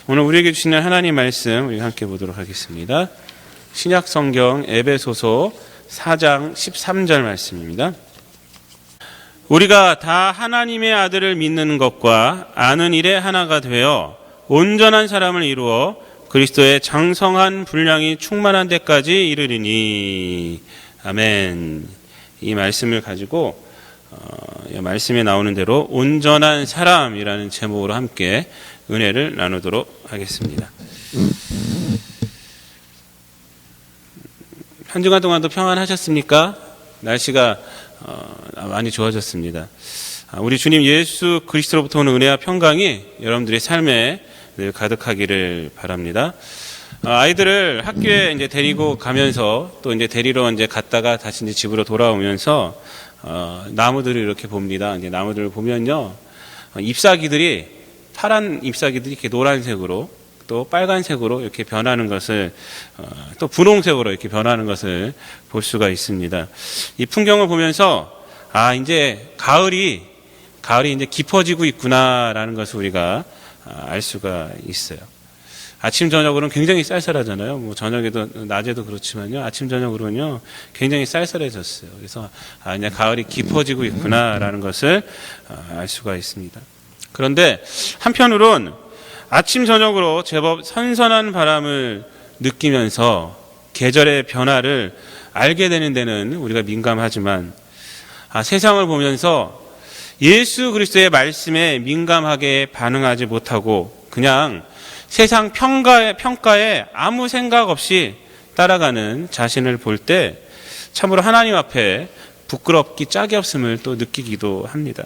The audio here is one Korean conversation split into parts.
오늘 우리에게 주시는 하나님 말씀 우리 함께 보도록 하겠습니다. 신약 성경 에베소서 4장 13절 말씀입니다. 우리가 다 하나님의 아들을 믿는 것과 아는 일에 하나가 되어 온전한 사람을 이루어 그리스도의 장성한 분량이 충만한 데까지 이르리니. 아멘. 이 말씀을 가지고 이 말씀에 나오는 대로 온전한 사람이라는 제목으로 함께 은혜를 나누도록 하겠습니다. 한 주간 동안도 평안하셨습니까? 날씨가 많이 좋아졌습니다. 우리 주님 예수 그리스도로부터 오는 은혜와 평강이 여러분들의 삶에 늘 가득하기를 바랍니다. 아이들을 학교에 이제 데리고 가면서 또 이제 데리러 이제 갔다가 다시 이제 집으로 돌아오면서 나무들을 이렇게 봅니다. 이제 나무들을 보면요, 잎사귀들이 파란 잎사귀들이 이렇게 노란색으로 또 빨간색으로 이렇게 변하는 것을 또 분홍색으로 이렇게 변하는 것을 볼 수가 있습니다. 이 풍경을 보면서 이제 가을이 이제 깊어지고 있구나라는 것을 우리가 알 수가 있어요. 아침 저녁으로는 굉장히 쌀쌀하잖아요. 뭐 저녁에도 낮에도 그렇지만요. 아침 저녁으로는요 굉장히 쌀쌀해졌어요. 그래서 이제 가을이 깊어지고 있구나라는 것을 알 수가 있습니다. 그런데 한편으론 아침 저녁으로 제법 선선한 바람을 느끼면서 계절의 변화를 알게 되는 데는 우리가 민감하지만 세상을 보면서 예수 그리스도의 말씀에 민감하게 반응하지 못하고 그냥 세상 평가에 아무 생각 없이 따라가는 자신을 볼 때 참으로 하나님 앞에 부끄럽기 짝이 없음을 또 느끼기도 합니다.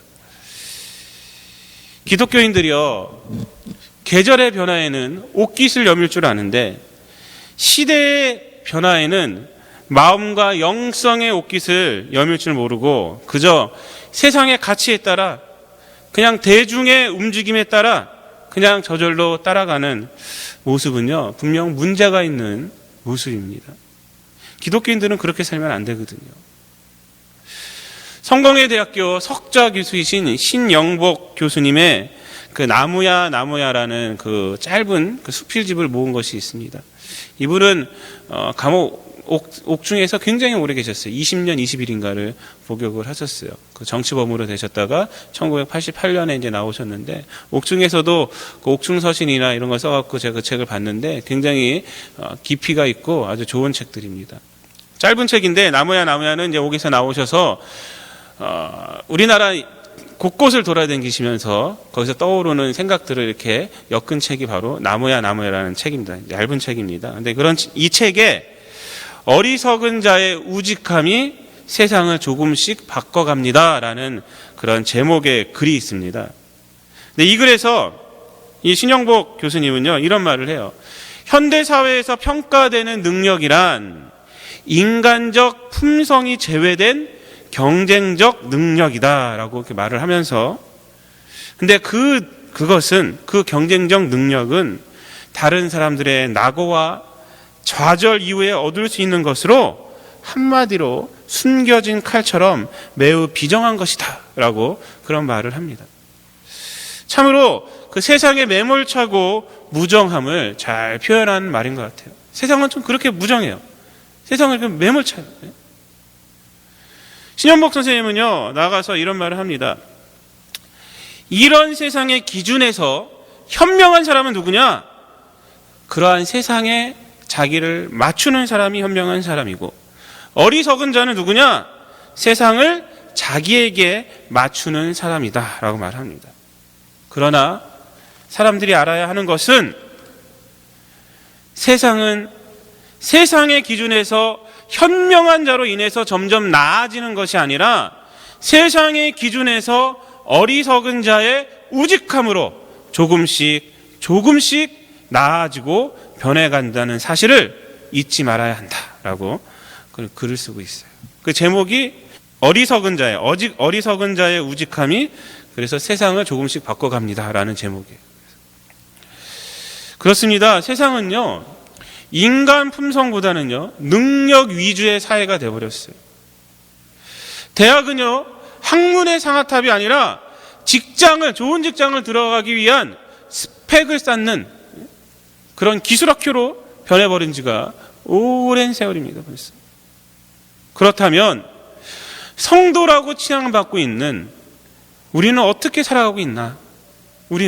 기독교인들이요, 계절의 변화에는 옷깃을 여밀 줄 아는데 시대의 변화에는 마음과 영성의 옷깃을 여밀 줄 모르고 그저 세상의 가치에 따라 그냥 대중의 움직임에 따라 그냥 저절로 따라가는 모습은요 분명 문제가 있는 모습입니다. 기독교인들은 그렇게 살면 안 되거든요. 성공회대학교 석좌 교수이신 신영복 교수님의 그 나무야라는 그 짧은 그 수필집을 모은 것이 있습니다. 이분은 감옥 옥중에서 굉장히 오래 계셨어요. 20년, 20일인가를 복역을 하셨어요. 그 정치범으로 되셨다가 1988년에 이제 나오셨는데 옥중에서도 그 옥중서신이나 이런 걸 써갖고 제가 그 책을 봤는데 굉장히 깊이가 있고 아주 좋은 책들입니다. 짧은 책인데 나무야는 이제 옥에서 나오셔서 우리나라 곳곳을 돌아다니시면서 거기서 떠오르는 생각들을 이렇게 엮은 책이 바로 나무야라는 책입니다. 얇은 책입니다. 근데 이 책에 어리석은 자의 우직함이 세상을 조금씩 바꿔갑니다라는 그런 제목의 글이 있습니다. 근데 이 글에서 이 신영복 교수님은요 이런 말을 해요. 현대 사회에서 평가되는 능력이란 인간적 품성이 제외된 경쟁적 능력이다라고 이렇게 말을 하면서, 근데 그것은 그 경쟁적 능력은 다른 사람들의 낙오와 좌절 이후에 얻을 수 있는 것으로 한마디로 숨겨진 칼처럼 매우 비정한 것이다 라고 그런 말을 합니다. 참으로 그 세상의 매몰차고 무정함을 잘 표현한 말인 것 같아요. 세상은 좀 그렇게 무정해요. 세상을 그 매몰차요. 신현복 선생님은요 나가서 이런 말을 합니다. 이런 세상의 기준에서 현명한 사람은 누구냐? 그러한 세상에 자기를 맞추는 사람이 현명한 사람이고, 어리석은 자는 누구냐? 세상을 자기에게 맞추는 사람이다 라고 말합니다. 그러나 사람들이 알아야 하는 것은 세상은 세상의 기준에서 현명한 자로 인해서 점점 나아지는 것이 아니라 세상의 기준에서 어리석은 자의 우직함으로 조금씩 나아지고 변해간다는 사실을 잊지 말아야 한다라고 글을 쓰고 있어요. 그 제목이 어리석은 자의 우직함이 그래서 세상을 조금씩 바꿔갑니다라는 제목이에요. 그렇습니다. 세상은요 인간 품성보다는요 능력 위주의 사회가 되어버렸어요. 대학은요 학문의 상아탑이 아니라 좋은 직장을 들어가기 위한 스펙을 쌓는 그런 기술학교로 변해버린 지가 오랜 세월입니다. 벌써. 그렇다면 성도라고 칭함받고 있는 우리는 어떻게 살아가고 있나? 우리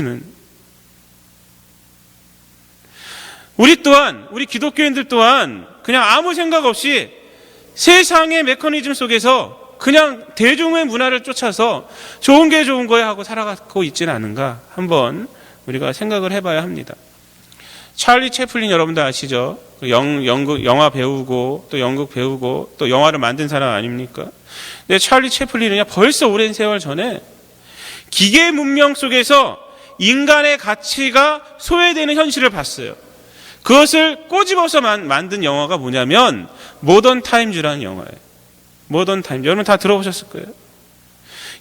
또한, 우리 기독교인들 또한 그냥 아무 생각 없이 세상의 메커니즘 속에서 그냥 대중의 문화를 쫓아서 좋은 게 좋은 거야 하고 살아가고 있지는 않은가 한번 우리가 생각을 해봐야 합니다. 찰리 채플린 여러분들 아시죠? 영국 영화 배우고 또 연극 배우고 또 영화를 만든 사람 아닙니까? 근데 찰리 채플린은요 벌써 오랜 세월 전에 기계 문명 속에서 인간의 가치가 소외되는 현실을 봤어요. 그것을 꼬집어서 만든 영화가 뭐냐면 모던 타임즈라는 영화예요. 모던 타임즈. 여러분 다 들어보셨을 거예요.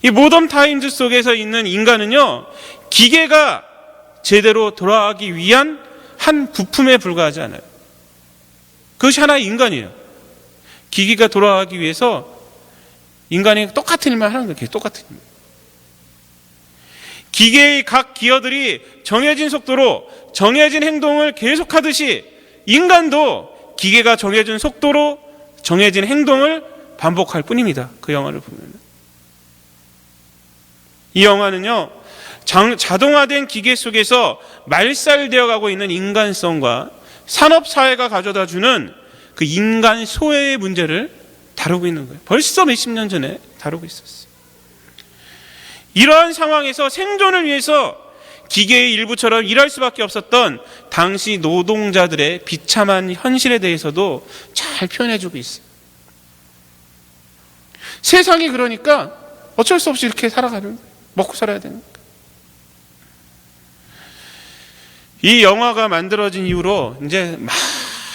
이 모던 타임즈 속에서 있는 인간은요 기계가 제대로 돌아가기 위한 한 부품에 불과하지 않아요. 그것이 하나의 인간이에요. 기기가 돌아가기 위해서 인간이 똑같은 일만 하는 거예요. 똑같은 일. 기계의 각 기어들이 정해진 속도로 정해진 행동을 계속하듯이 인간도 기계가 정해진 속도로 정해진 행동을 반복할 뿐입니다. 그 영화를 보면. 이 영화는요, 자동화된 기계 속에서 말살되어 가고 있는 인간성과 산업사회가 가져다 주는 그 인간 소외의 문제를 다루고 있는 거예요. 벌써 몇십 년 전에 다루고 있었어요. 이러한 상황에서 생존을 위해서 기계의 일부처럼 일할 수밖에 없었던 당시 노동자들의 비참한 현실에 대해서도 잘 표현해주고 있어요. 세상이 그러니까 어쩔 수 없이 이렇게 살아가는 거예요. 먹고 살아야 되는 거예요. 이 영화가 만들어진 이후로 이제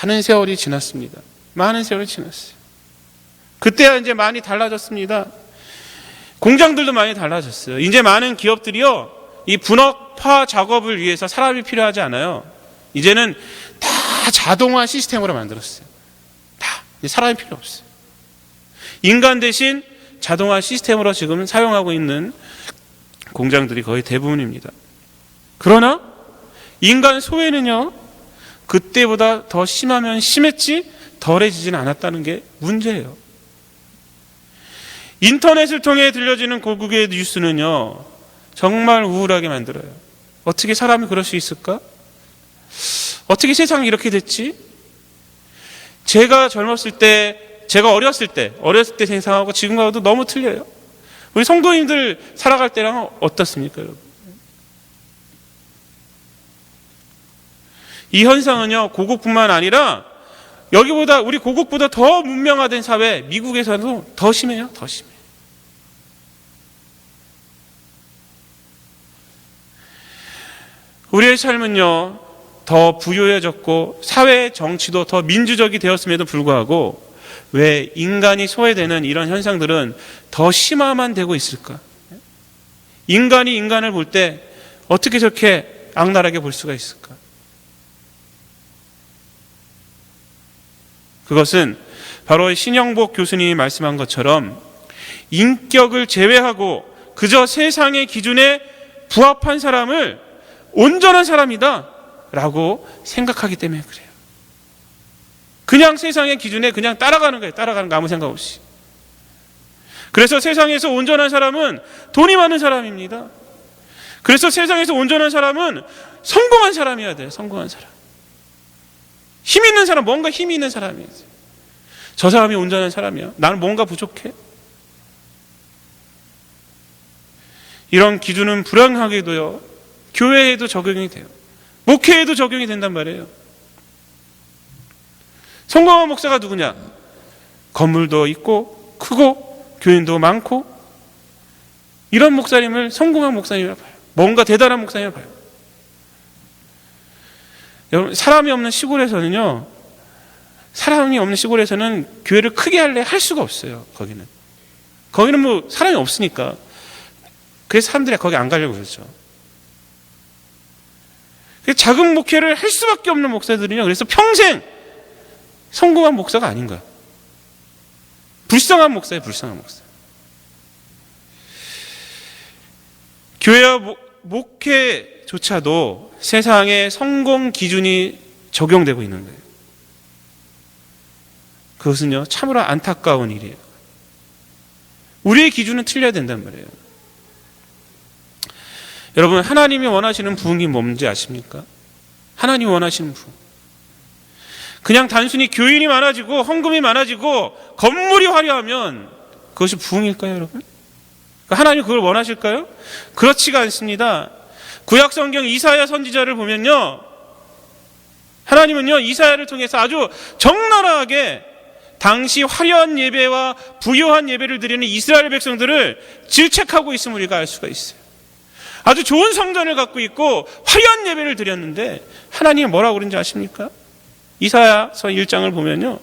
많은 세월이 지났습니다. 많은 세월이 지났어요. 그때야 이제 많이 달라졌습니다. 공장들도 많이 달라졌어요. 이제 많은 기업들이요, 이 분업화 작업을 위해서 사람이 필요하지 않아요. 이제는 다 자동화 시스템으로 만들었어요. 다. 사람이 필요 없어요. 인간 대신 자동화 시스템으로 지금 사용하고 있는 공장들이 거의 대부분입니다. 그러나 인간 소외는요, 그때보다 더 심하면 심했지 덜해지진 않았다는 게 문제예요. 인터넷을 통해 들려지는 고국의 뉴스는요 정말 우울하게 만들어요. 어떻게 사람이 그럴 수 있을까? 어떻게 세상이 이렇게 됐지? 제가 어렸을 때 세상하고 지금하고도 너무 틀려요. 우리 성도님들 살아갈 때랑 어떻습니까, 여러분? 이 현상은요 고국뿐만 아니라 여기보다 우리 고국보다 더 문명화된 사회 미국에서도 더 심해요. 더 심해요. 우리의 삶은요 더 부유해졌고 사회 정치도 더 민주적이 되었음에도 불구하고 왜 인간이 소외되는 이런 현상들은 더 심화만 되고 있을까? 인간이 인간을 볼 때 어떻게 저렇게 악랄하게 볼 수가 있을까? 그것은 바로 신영복 교수님이 말씀한 것처럼 인격을 제외하고 그저 세상의 기준에 부합한 사람을 온전한 사람이다 라고 생각하기 때문에 그래요. 그냥 세상의 기준에 그냥 따라가는 거예요. 따라가는 거 아무 생각 없이. 그래서 세상에서 온전한 사람은 돈이 많은 사람입니다. 그래서 세상에서 온전한 사람은 성공한 사람이어야 돼요. 성공한 사람. 힘 있는 사람, 뭔가 힘이 있는 사람이에요. 저 사람이 온전한 사람이야. 나는 뭔가 부족해. 이런 기준은 불행하게도요, 교회에도 적용이 돼요. 목회에도 적용이 된단 말이에요. 성공한 목사가 누구냐? 건물도 있고 크고 교인도 많고 이런 목사님을 성공한 목사님이라 봐요. 뭔가 대단한 목사님이라 봐요. 여러분, 사람이 없는 시골에서는 교회를 크게 할 수가 없어요. 거기는 뭐 사람이 없으니까. 그래서 사람들이 거기 안 가려고 그러죠. 작은 목회를 할 수밖에 없는 목사들은요, 그래서 평생 성공한 목사가 아닌 거야. 불쌍한 목사예요. 불쌍한 목사. 교회와 목회조차도 세상의 성공 기준이 적용되고 있는 거예요. 그것은요, 참으로 안타까운 일이에요. 우리의 기준은 틀려야 된단 말이에요. 여러분, 하나님이 원하시는 부흥이 뭔지 아십니까? 하나님이 원하시는 부흥. 그냥 단순히 교인이 많아지고 헌금이 많아지고 건물이 화려하면 그것이 부흥일까요, 여러분? 하나님 그걸 원하실까요? 그렇지가 않습니다. 구약성경 이사야 선지자를 보면요, 하나님은요, 이사야를 통해서 아주 적나라하게 당시 화려한 예배와 부요한 예배를 드리는 이스라엘 백성들을 질책하고 있음을 우리가 알 수가 있어요. 아주 좋은 성전을 갖고 있고 화려한 예배를 드렸는데 하나님이 뭐라고 그런지 아십니까? 이사야서 1장을 보면요,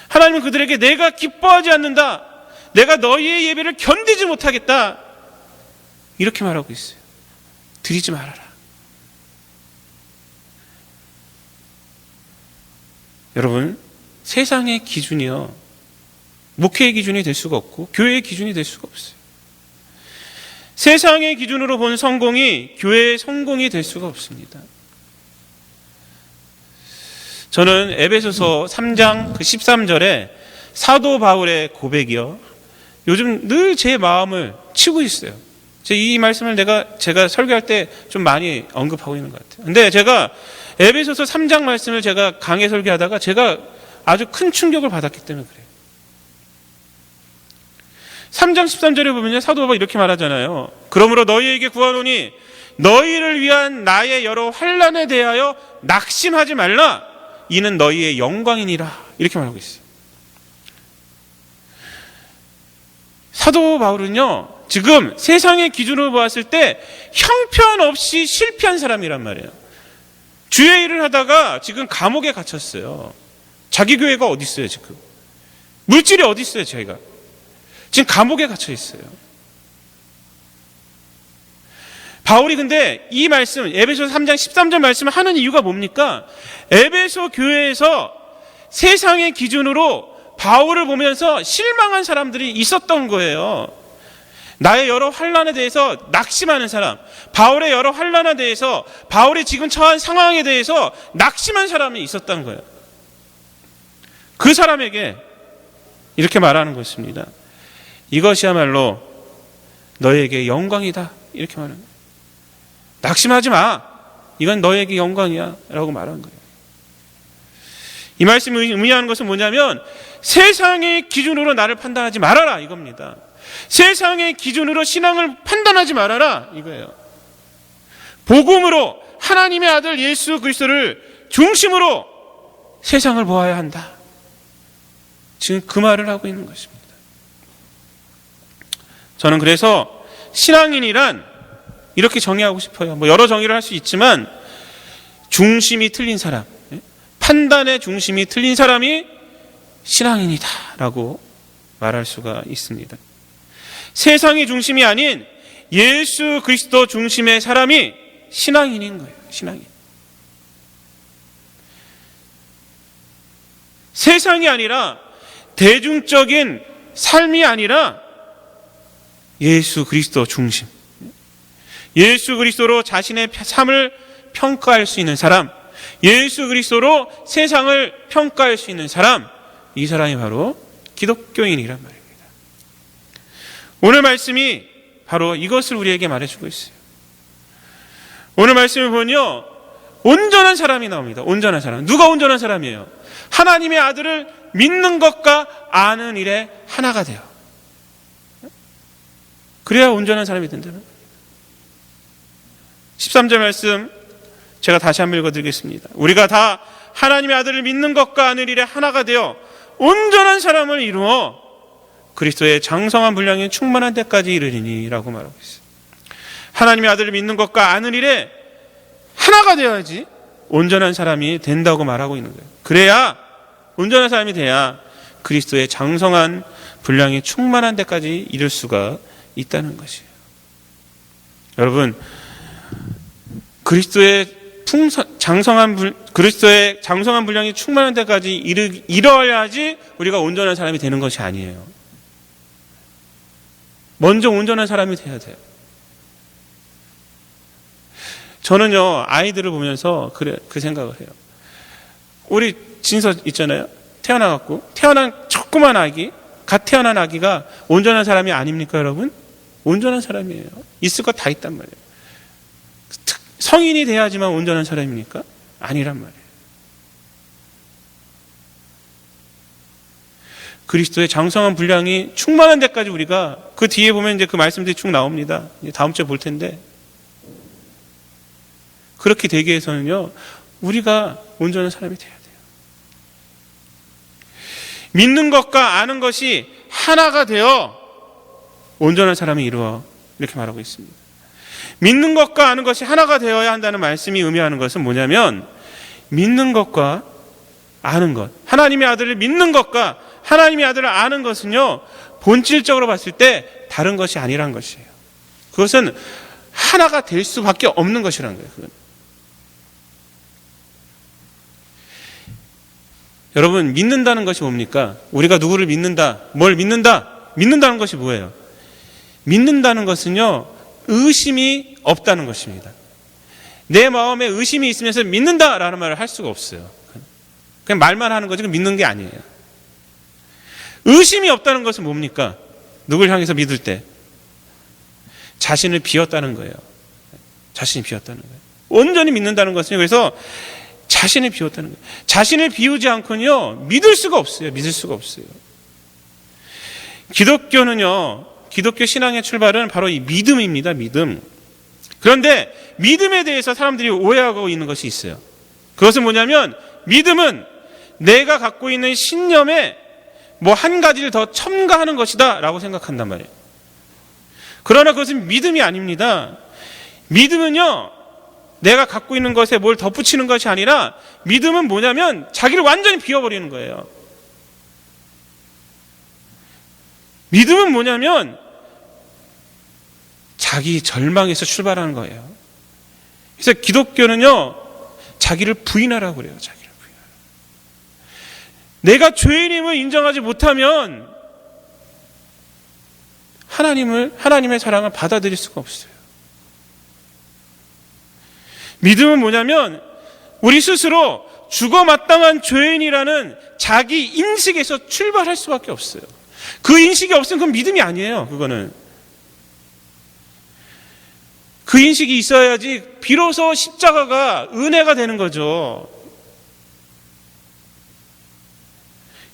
하나님은 그들에게 내가 기뻐하지 않는다, 내가 너희의 예배를 견디지 못하겠다, 이렇게 말하고 있어요. 드리지 말아라. 여러분, 세상의 기준이요, 목회의 기준이 될 수가 없고 교회의 기준이 될 수가 없어요. 세상의 기준으로 본 성공이 교회의 성공이 될 수가 없습니다. 저는 에베소서 3장 13절에 사도 바울의 고백이요, 요즘 늘 제 마음을 치고 있어요. 이 말씀을 제가 설교할 때 좀 많이 언급하고 있는 것 같아요. 근데 제가 에베소서 3장 말씀을 제가 강해 설교하다가 제가 아주 큰 충격을 받았기 때문에 그래요. 3장 13절에 보면요, 사도 바울이 이렇게 말하잖아요. 그러므로 너희에게 구하노니 너희를 위한 나의 여러 환난에 대하여 낙심하지 말라, 이는 너희의 영광이니라, 이렇게 말하고 있어요. 사도 바울은요, 지금 세상의 기준으로 보았을 때 형편없이 실패한 사람이란 말이에요. 주의 일을 하다가 지금 감옥에 갇혔어요. 자기 교회가 어디 있어요? 지금 물질이 어디 있어요? 저희가 지금 감옥에 갇혀 있어요. 바울이 근데 이 말씀, 에베소 3장 13절 말씀을 하는 이유가 뭡니까? 에베소 교회에서 세상의 기준으로 바울을 보면서 실망한 사람들이 있었던 거예요. 나의 여러 환난에 대해서 낙심하는 사람, 바울의 여러 환난에 대해서, 바울이 지금 처한 상황에 대해서 낙심한 사람이 있었던 거예요. 그 사람에게 이렇게 말하는 것입니다. 이것이야말로 너에게 영광이다, 이렇게 말하는 거예요. 낙심하지 마, 이건 너에게 영광이야 라고 말한 거예요. 이 말씀이 의미하는 것은 뭐냐면, 세상의 기준으로 나를 판단하지 말아라, 이겁니다. 세상의 기준으로 신앙을 판단하지 말아라, 이거예요. 복음으로 하나님의 아들 예수 그리스도를 중심으로 세상을 보아야 한다, 지금 그 말을 하고 있는 것입니다. 저는 그래서 신앙인이란 이렇게 정의하고 싶어요. 여러 정의를 할 수 있지만, 중심이 틀린 사람, 판단의 중심이 틀린 사람이 신앙인이다 라고 말할 수가 있습니다. 세상의 중심이 아닌 예수 그리스도 중심의 사람이 신앙인인 거예요. 신앙인. 세상이 아니라, 대중적인 삶이 아니라 예수 그리스도 중심, 예수 그리스도로 자신의 삶을 평가할 수 있는 사람, 예수 그리스도로 세상을 평가할 수 있는 사람, 이 사람이 바로 기독교인이란 말입니다. 오늘 말씀이 바로 이것을 우리에게 말해주고 있어요. 오늘 말씀을 보면요, 온전한 사람이 나옵니다. 온전한 사람. 누가 온전한 사람이에요? 하나님의 아들을 믿는 것과 아는 일에 하나가 돼요. 그래야 온전한 사람이 된다는 거예요. 13절 말씀 제가 다시 한번 읽어드리겠습니다. 우리가 다 하나님의 아들을 믿는 것과 아는 일에 하나가 되어 온전한 사람을 이루어 그리스도의 장성한 분량에 충만한 데까지 이르리니 라고 말하고 있어요. 하나님의 아들을 믿는 것과 아는 일에 하나가 되어야지 온전한 사람이 된다고 말하고 있는 거예요. 그래야, 온전한 사람이 돼야 그리스도의 장성한 분량이 충만한 데까지 이룰 수가 있다는 것이에요. 여러분, 그리스도의 장성한 분량이 충만한 데까지 이뤄야지 우리가 온전한 사람이 되는 것이 아니에요. 먼저 온전한 사람이 돼야 돼요. 저는요, 아이들을 보면서 그 생각을 해요. 우리 진서 있잖아요. 태어난 조그만 아기, 갓 태어난 아기가 온전한 사람이 아닙니까, 여러분? 온전한 사람이에요. 있을 거 다 있단 말이에요. 성인이 돼야지만 온전한 사람입니까? 아니란 말이에요. 그리스도의 장성한 분량이 충만한 데까지 우리가, 그 뒤에 보면 이제 그 말씀들이 쭉 나옵니다. 이제 다음 주에 볼 텐데, 그렇게 되기 위해서는요, 우리가 온전한 사람이 돼야 돼요. 믿는 것과 아는 것이 하나가 되어 온전한 사람이 이루어, 이렇게 말하고 있습니다. 믿는 것과 아는 것이 하나가 되어야 한다는 말씀이 의미하는 것은 뭐냐면, 믿는 것과 아는 것, 하나님의 아들을 믿는 것과 하나님의 아들을 아는 것은요, 본질적으로 봤을 때 다른 것이 아니란 것이에요. 그것은 하나가 될 수밖에 없는 것이라는 거예요. 그건. 여러분, 믿는다는 것이 뭡니까? 우리가 누구를 믿는다, 뭘 믿는다? 믿는다는 것이 뭐예요? 믿는다는 것은요, 의심이 없다는 것입니다. 내 마음에 의심이 있으면서 믿는다라는 말을 할 수가 없어요. 그냥 말만 하는 거지 믿는 게 아니에요. 의심이 없다는 것은 뭡니까? 누굴 향해서 믿을 때? 자신을 비웠다는 거예요. 자신이 비웠다는 거예요. 온전히 믿는다는 것은, 그래서 자신을 비웠다는 거예요. 자신을 비우지 않고는요, 믿을 수가 없어요. 믿을 수가 없어요. 기독교 신앙의 출발은 바로 이 믿음입니다. 믿음. 그런데 믿음에 대해서 사람들이 오해하고 있는 것이 있어요. 그것은 뭐냐면, 믿음은 내가 갖고 있는 신념에 뭐 한 가지를 더 첨가하는 것이다 라고 생각한단 말이에요. 그러나 그것은 믿음이 아닙니다. 믿음은요, 내가 갖고 있는 것에 뭘 덧붙이는 것이 아니라, 믿음은 뭐냐면 자기를 완전히 비워버리는 거예요. 믿음은 뭐냐면 자기 절망에서 출발하는 거예요. 그래서 기독교는요, 자기를 부인하라고 그래요. 자기를 부인하라. 내가 죄인임을 인정하지 못하면 하나님의 사랑을 받아들일 수가 없어요. 믿음은 뭐냐면 우리 스스로 죽어마땅한 죄인이라는 자기 인식에서 출발할 수밖에 없어요. 그 인식이 없으면 그건 믿음이 아니에요. 그거는. 그 인식이 있어야지 비로소 십자가가 은혜가 되는 거죠.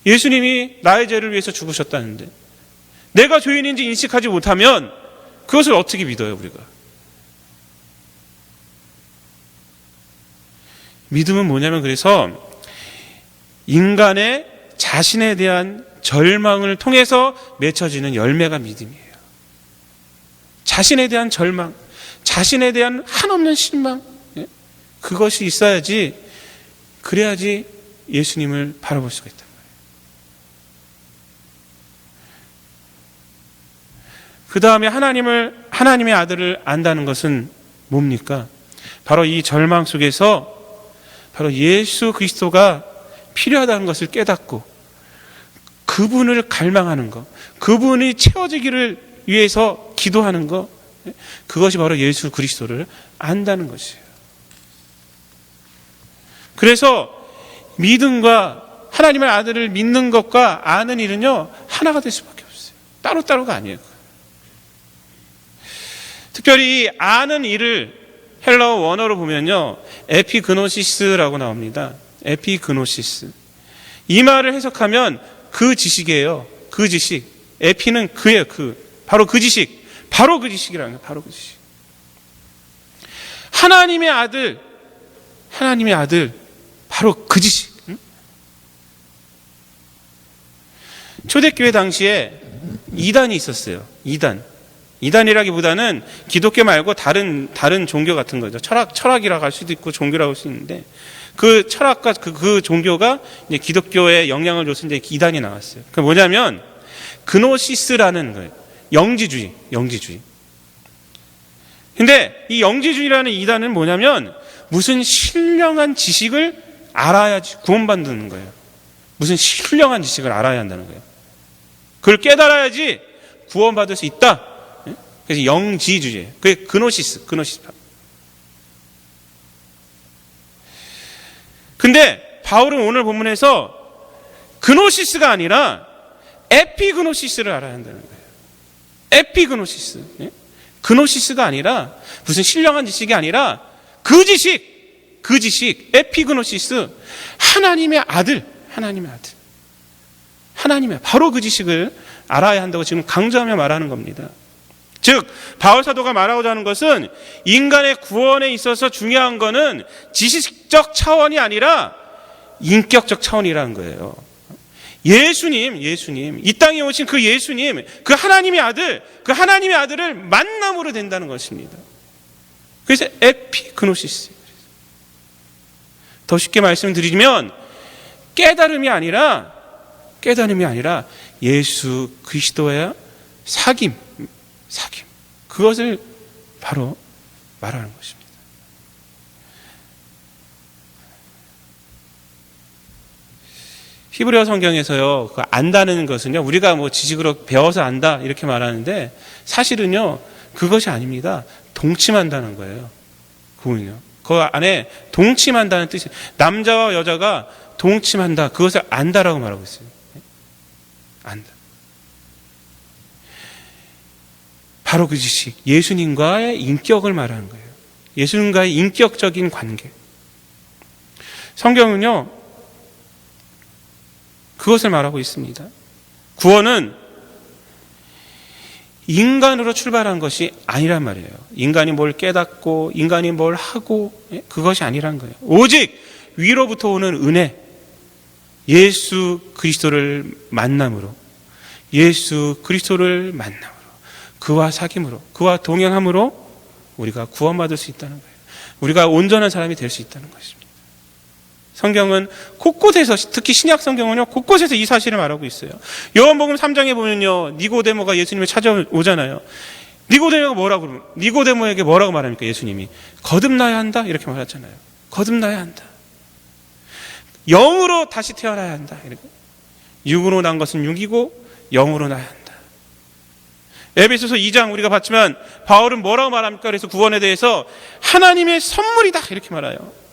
예수님이 나의 죄를 위해서 죽으셨다는데 내가 죄인인지 인식하지 못하면 그것을 어떻게 믿어요, 우리가? 믿음은 뭐냐면, 그래서 인간의 자신에 대한 절망을 통해서 맺혀지는 열매가 믿음이에요. 자신에 대한 절망, 자신에 대한 한없는 실망, 그것이 있어야지, 그래야지 예수님을 바라볼 수가 있단 말이에요. 그 다음에 하나님의 아들을 안다는 것은 뭡니까? 바로 이 절망 속에서 바로 예수 그리스도가 필요하다는 것을 깨닫고 그분을 갈망하는 것, 그분이 채워지기를 위해서 기도하는 것, 그것이 바로 예수 그리스도를 안다는 것이에요. 그래서 믿음과 하나님의 아들을 믿는 것과 아는 일은요, 하나가 될 수밖에 없어요. 따로따로가 아니에요. 특별히 아는 일을 헬라어 원어로 보면요, 에피그노시스라고 나옵니다. 에피그노시스. 이 말을 해석하면 그 지식이에요. 그 지식. 에피는 그예요. 바로 그 지식. 바로 그 지식이라는 거예요. 바로 그 지식. 하나님의 아들, 바로 그 지식. 초대교회 당시에 이단이 있었어요. 이단이라기보다는 기독교 말고 다른 종교 같은 거죠. 철학이라고 할 수도 있고 종교라고 할 수 있는데, 그 철학과 그 종교가 이제 기독교에 영향을 줘서 이제 이단이 나왔어요. 그 뭐냐면 그노시스라는 거예요. 영지주의. 근데 이 영지주의라는 이단은 뭐냐면 무슨 신령한 지식을 알아야지 구원받는 거예요. 무슨 신령한 지식을 알아야 한다는 거예요. 그걸 깨달아야지 구원받을 수 있다. 그래서 영지주의예요. 그게 그노시스. 근데 바울은 오늘 본문에서 그노시스가 아니라 에피그노시스를 알아야 한다는 거예요. 에피그노시스. 예? 그노시스가 아니라 무슨 신령한 지식이 아니라 그 지식, 에피그노시스, 하나님의 아들, 하나님의 바로 그 지식을 알아야 한다고 지금 강조하며 말하는 겁니다. 즉 바울 사도가 말하고자 하는 것은 인간의 구원에 있어서 중요한 것은 지식적 차원이 아니라 인격적 차원이라는 거예요. 예수님, 이 땅에 오신 그 예수님, 그 하나님의 아들을 만남으로 된다는 것입니다. 그래서 에피그노시스. 더 쉽게 말씀드리면 깨달음이 아니라 예수 그리스도의 사귐, 그것을 바로 말하는 것입니다. 히브리어 성경에서요, 그 안다는 것은요, 우리가 뭐 지식으로 배워서 안다 이렇게 말하는데 사실은요 그것이 아닙니다. 동침한다는 거예요. 그거는요. 그 안에 동침한다는 뜻이, 남자와 여자가 동침한다, 그것을 안다라고 말하고 있어요. 안다. 바로 그 지식, 예수님과의 인격을 말하는 거예요. 예수님과의 인격적인 관계. 성경은요 그것을 말하고 있습니다. 구원은 인간으로 출발한 것이 아니란 말이에요. 인간이 뭘 깨닫고 인간이 뭘 하고 그것이 아니란 거예요. 오직 위로부터 오는 은혜, 예수 그리스도를 만남으로, 그와 사귐으로, 그와 동행함으로 우리가 구원받을 수 있다는 거예요. 우리가 온전한 사람이 될 수 있다는 것입니다. 성경은 곳곳에서, 특히 신약 성경은요 곳곳에서 이 사실을 말하고 있어요. 요한복음 3장에 보면요 니고데모가 예수님을 찾아오잖아요. 니고데모에게 뭐라고 말합니까? 예수님이 거듭나야 한다 이렇게 말하잖아요. 거듭나야 한다. 영으로 다시 태어나야 한다. 이렇게. 육으로 난 것은 육이고 영으로 나야 한다. 에베소서 2장 우리가 봤지만 바울은 뭐라고 말합니까? 그래서 구원에 대해서 하나님의 선물이다 이렇게 말해요.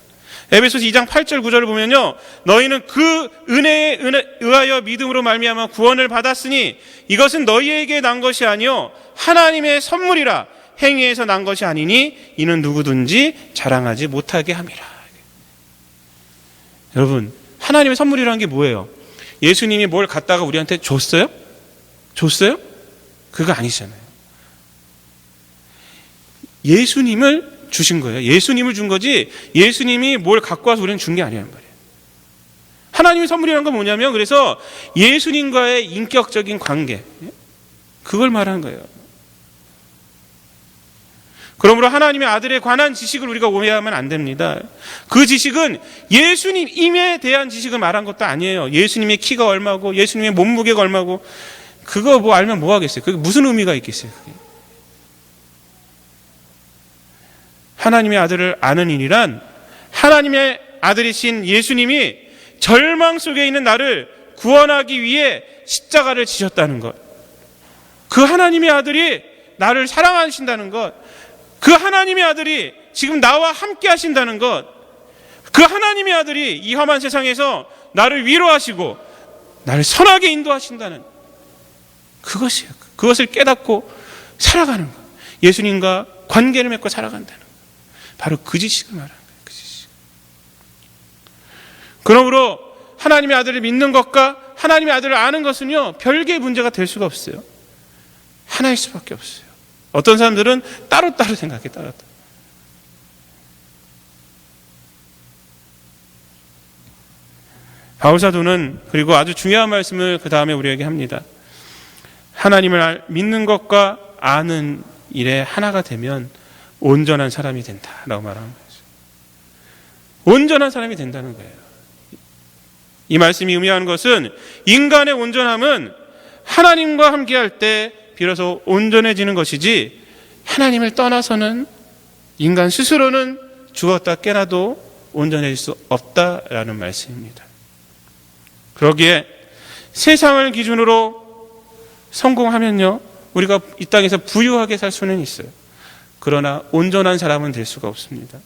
에베소서 2장 8절 9절을 보면요, 너희는 그 은혜에 의하여 믿음으로 말미암아 구원을 받았으니 이것은 너희에게 난 것이 아니요 하나님의 선물이라. 행위에서 난 것이 아니니 이는 누구든지 자랑하지 못하게 함이라. 여러분, 하나님의 선물이라는 게 뭐예요? 예수님이 뭘 갖다가 우리한테 줬어요? 그거 아니잖아요. 예수님을 주신 거예요. 예수님을 준 거지 예수님이 뭘 갖고 와서 우리는 준 게 아니란 말이에요. 하나님의 선물이라는 건 뭐냐면, 그래서 예수님과의 인격적인 관계, 그걸 말하는 거예요. 그러므로 하나님의 아들에 관한 지식을 우리가 오해하면 안 됩니다. 그 지식은 예수님에 대한 지식을 말한 것도 아니에요. 예수님의 키가 얼마고 예수님의 몸무게가 얼마고 그거 뭐 알면 뭐 하겠어요? 그게 무슨 의미가 있겠어요? 그게. 하나님의 아들을 아는 일이란 하나님의 아들이신 예수님이 절망 속에 있는 나를 구원하기 위해 십자가를 지셨다는 것, 그 하나님의 아들이 나를 사랑하신다는 것, 그 하나님의 아들이 지금 나와 함께 하신다는 것, 그 하나님의 아들이 이 험한 세상에서 나를 위로하시고 나를 선하게 인도하신다는 그것이에요. 그것을 깨닫고 살아가는 것, 예수님과 관계를 맺고 살아간다는 것, 바로 그 지식을 말하는 거예요. 그 지식. 그러므로 하나님의 아들을 믿는 것과 하나님의 아들을 아는 것은요 별개의 문제가 될 수가 없어요. 하나일 수밖에 없어요. 어떤 사람들은 따로따로 생각해. 따로따로. 바울사도는 그리고 아주 중요한 말씀을 그 다음에 우리에게 합니다. 하나님을 믿는 것과 아는 일에 하나가 되면 온전한 사람이 된다라고 말하는 거죠. 온전한 사람이 된다는 거예요. 이 말씀이 의미하는 것은 인간의 온전함은 하나님과 함께할 때 비로소 온전해지는 것이지, 하나님을 떠나서는 인간 스스로는 죽었다 깨나도 온전해질 수 없다라는 말씀입니다. 그러기에 세상을 기준으로 성공하면요 우리가 이 땅에서 부유하게 살 수는 있어요. 그러나 온전한 사람은 될 수가 없습니다.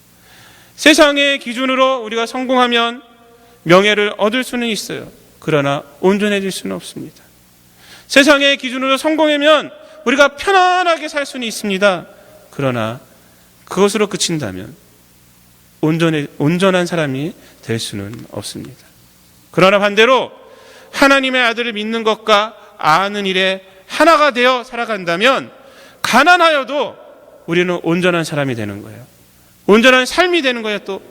세상의 기준으로 우리가 성공하면 명예를 얻을 수는 있어요. 그러나 온전해질 수는 없습니다. 세상의 기준으로 성공하면 우리가 편안하게 살 수는 있습니다. 그러나 그것으로 그친다면 온전한 사람이 될 수는 없습니다. 그러나 반대로 하나님의 아들을 믿는 것과 아는 일에 하나가 되어 살아간다면 가난하여도 우리는 온전한 사람이 되는 거예요. 온전한 삶이 되는 거예요. 또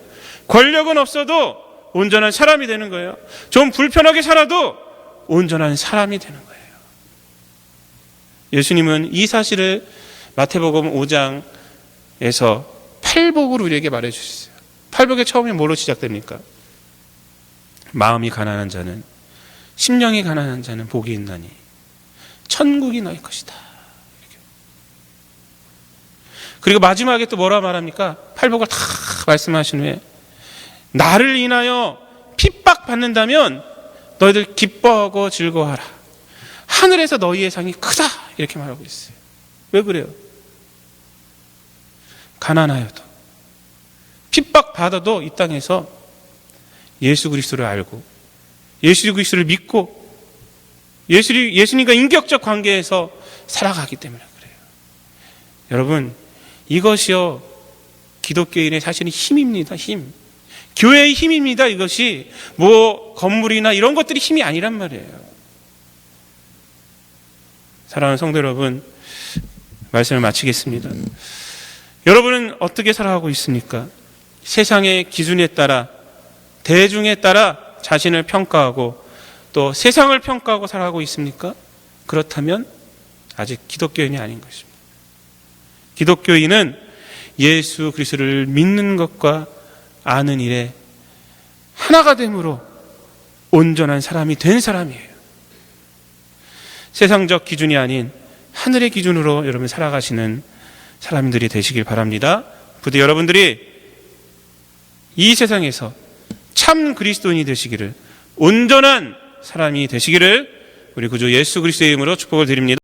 권력은 없어도 온전한 사람이 되는 거예요. 좀 불편하게 살아도 온전한 사람이 되는 거예요. 예수님은 이 사실을 마태복음 5장에서 팔복으로 우리에게 말해주셨어요. 팔복의 처음이 뭐로 시작됩니까? 마음이 가난한 자는, 심령이 가난한 자는 복이 있나니 천국이 너희 것이다. 그리고 마지막에 또 뭐라 말합니까? 팔복을 다 말씀하신 후에 나를 인하여 핍박받는다면 너희들 기뻐하고 즐거워하라. 하늘에서 너희의 상이 크다. 이렇게 말하고 있어요. 왜 그래요? 가난하여도 핍박받아도 이 땅에서 예수 그리스도를 알고 예수 그리스도를 믿고 예수님과 인격적 관계에서 살아가기 때문에 그래요. 여러분, 이것이요 기독교인의 사실은 힘입니다. 힘. 교회의 힘입니다. 이것이 뭐 건물이나 이런 것들이 힘이 아니란 말이에요. 사랑하는 성도 여러분, 말씀을 마치겠습니다. 여러분은 어떻게 살아가고 있습니까? 세상의 기준에 따라, 대중에 따라 자신을 평가하고 또 세상을 평가하고 살아가고 있습니까? 그렇다면 아직 기독교인이 아닌 것입니다. 기독교인은 예수 그리스도를 믿는 것과 아는 일에 하나가 됨으로 온전한 사람이 된 사람이에요. 세상적 기준이 아닌 하늘의 기준으로 여러분 살아가시는 사람들이 되시길 바랍니다. 부디 여러분들이 이 세상에서 참 그리스도인이 되시기를, 온전한 사람이 되시기를 우리 구주 예수 그리스도의 이름으로 축복을 드립니다.